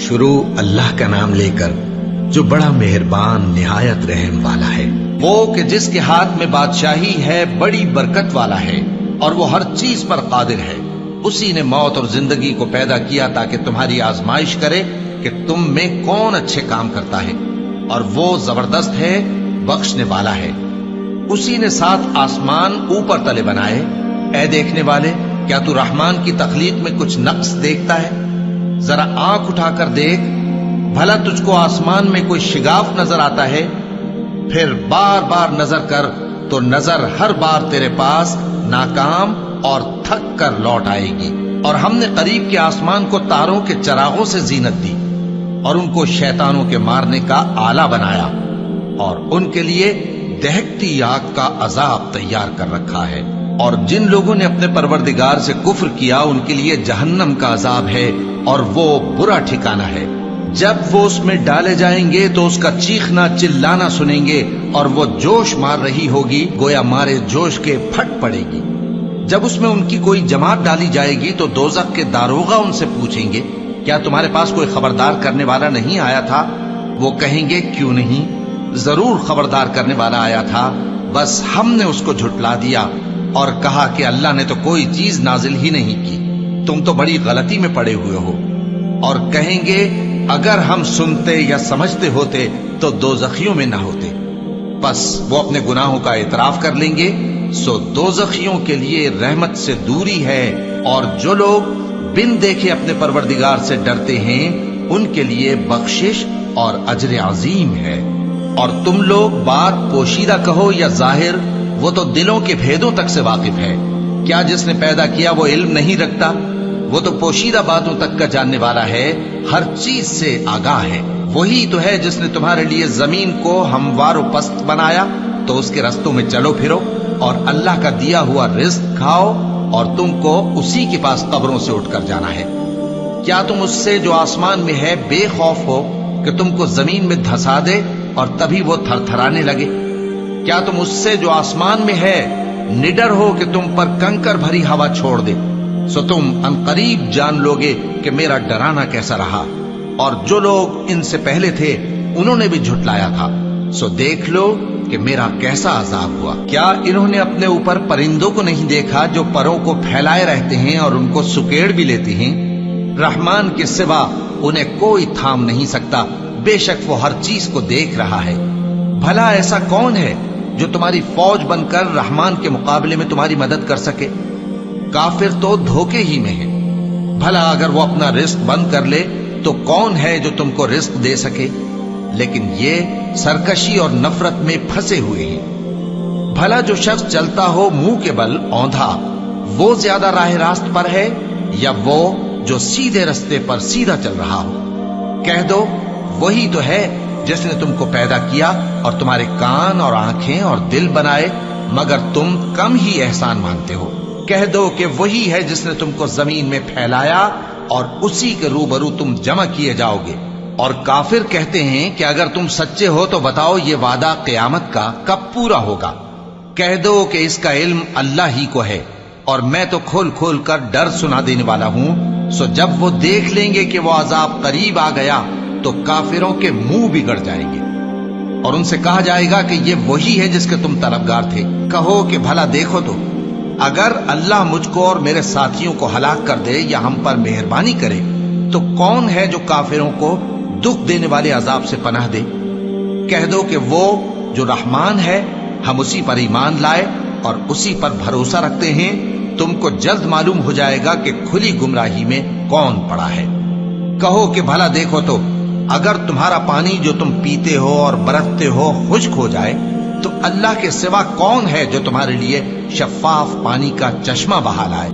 شروع اللہ کا نام لے کر جو بڑا مہربان نہایت رحم والا ہے۔ وہ کہ جس کے ہاتھ میں بادشاہی ہے بڑی برکت والا ہے اور وہ ہر چیز پر قادر ہے۔ اسی نے موت اور زندگی کو پیدا کیا تاکہ تمہاری آزمائش کرے کہ تم میں کون اچھے کام کرتا ہے، اور وہ زبردست ہے، بخشنے والا ہے۔ اسی نے 7 آسمان اوپر تلے بنائے۔ اے دیکھنے والے، کیا تو رحمان کی تخلیق میں کچھ نقص دیکھتا ہے؟ ذرا آنکھ اٹھا کر دیکھ، بھلا تجھ کو آسمان میں کوئی شگاف نظر آتا ہے؟ پھر بار بار نظر کر تو نظر ہر بار تیرے پاس ناکام اور تھک کر لوٹ آئے گی۔ اور ہم نے قریب کے آسمان کو تاروں کے چراغوں سے زینت دی اور ان کو شیطانوں کے مارنے کا آلہ بنایا، اور ان کے لیے دہکتی آگ کا عذاب تیار کر رکھا ہے۔ اور جن لوگوں نے اپنے پروردگار سے کفر کیا ان کے لیے جہنم کا عذاب ہے، اور وہ برا ٹھکانہ ہے۔ جب وہ اس میں ڈالے جائیں گے تو اس کا چیخنا چلانا سنیں گے، اور وہ جوش مار رہی ہوگی گویا مارے جوش کے پھٹ پڑے گی۔ جب اس میں ان کی کوئی جماعت ڈالی جائے گی تو دوزخ کے داروغہ ان سے پوچھیں گے، کیا تمہارے پاس کوئی خبردار کرنے والا نہیں آیا تھا؟ وہ کہیں گے، کیوں نہیں، ضرور خبردار کرنے والا آیا تھا، بس ہم نے اس کو جھٹلا دیا اور کہا کہ اللہ نے تو کوئی چیز نازل ہی نہیں کی، تم تو بڑی غلطی میں پڑے ہوئے ہو۔ اور کہیں گے، اگر ہم سنتے یا سمجھتے ہوتے تو دوزخیوں میں نہ ہوتے۔ بس وہ اپنے گناہوں کا اعتراف کر لیں گے، سو دوزخیوں کے لیے رحمت سے دوری ہے، اور جو لوگ بن دیکھے اپنے پروردگار سے ڈرتے ہیں ان کے لیے بخشش اور اجر عظیم ہے۔ اور تم لوگ بات پوشیدہ کہو یا ظاہر، وہ تو دلوں کے بھیدوں تک سے واقف ہے۔ کیا جس نے پیدا کیا وہ علم نہیں رکھتا؟ وہ تو پوشیدہ باتوں تک کا جاننے والا ہے، ہر چیز سے آگاہ ہے۔ وہی تو ہے جس نے تمہارے لیے زمین کو ہموار و پست بنایا تو اس کے رستوں میں چلو پھرو، اور اللہ کا دیا ہوا رزق کھاؤ، اور تم کو اسی کے پاس قبروں سے اٹھ کر جانا ہے۔ کیا تم اس سے جو آسمان میں ہے بے خوف ہو کہ تم کو زمین میں دھسا دے اور تبھی وہ تھر تھرانے لگے؟ کیا تم اس سے جو آسمان میں ہے نڈر ہو کہ تم پر کنکر بھری ہوا چھوڑ دے؟ سو تم عنقریب جان لوگے کہ میرا ڈرانا کیسا رہا۔ اور جو لوگ ان سے پہلے تھے انہوں نے بھی جھٹلایا تھا، سو دیکھ لو کہ میرا کیسا عذاب ہوا۔ کیا انہوں نے اپنے اوپر پرندوں کو نہیں دیکھا جو پروں کو پھیلائے رہتے ہیں اور ان کو سکیڑ بھی لیتے ہیں؟ رحمان کے سوا انہیں کوئی تھام نہیں سکتا، بے شک وہ ہر چیز کو دیکھ رہا ہے۔ بھلا ایسا کون ہے جو تمہاری فوج بن کر رحمان کے مقابلے میں تمہاری مدد کر سکے؟ کافر تو دھوکے ہی میں ہے۔ بھلا اگر وہ اپنا رزق بند کر لے تو کون ہے جو تم کو رزق دے سکے؟ لیکن یہ سرکشی اور نفرت میں پھنسے ہوئے ہیں۔ بھلا جو شخص چلتا ہو منہ کے بل اوندھا، وہ زیادہ راہ راست پر ہے یا وہ جو سیدھے رستے پر سیدھا چل رہا ہو؟ کہہ دو، وہی تو ہے جس نے تم کو پیدا کیا اور تمہارے کان اور آنکھیں اور دل بنائے، مگر تم کم ہی احسان مانتے ہو۔ کہہ دو کہ وہی ہے جس نے تم کو زمین میں پھیلایا اور اسی کے روبرو تم جمع کیے جاؤ گے۔ اور کافر کہتے ہیں کہ اگر تم سچے ہو تو بتاؤ یہ وعدہ قیامت کا کب پورا ہوگا؟ کہہ دو کہ اس کا علم اللہ ہی کو ہے، اور میں تو کھول کھول کر ڈر سنا دینے والا ہوں۔ سو جب وہ دیکھ لیں گے کہ وہ عذاب قریب آ گیا تو کافروں کے منہ بگڑ جائیں گے، اور ان سے کہا جائے گا کہ یہ وہی ہے جس کے تم طلبگار تھے۔ کہو کہ بھلا دیکھو تو، اگر اللہ مجھ کو اور میرے ساتھیوں کو ہلاک کر دے یا ہم پر مہربانی کرے تو کون ہے جو کافروں کو دکھ دینے والے عذاب سے پناہ دے؟ کہہ دو کہ وہ جو رحمان ہے، ہم اسی پر ایمان لائے اور اسی پر بھروسہ رکھتے ہیں۔ تم کو جلد معلوم ہو جائے گا کہ کھلی گمراہی میں کون پڑا ہے۔ کہو کہ بھلا دیکھو تو، اگر تمہارا پانی جو تم پیتے ہو اور برتتے ہو خشک ہو جائے تو اللہ کے سوا کون ہے جو تمہارے لیے شفاف پانی کا چشمہ بہا لائے؟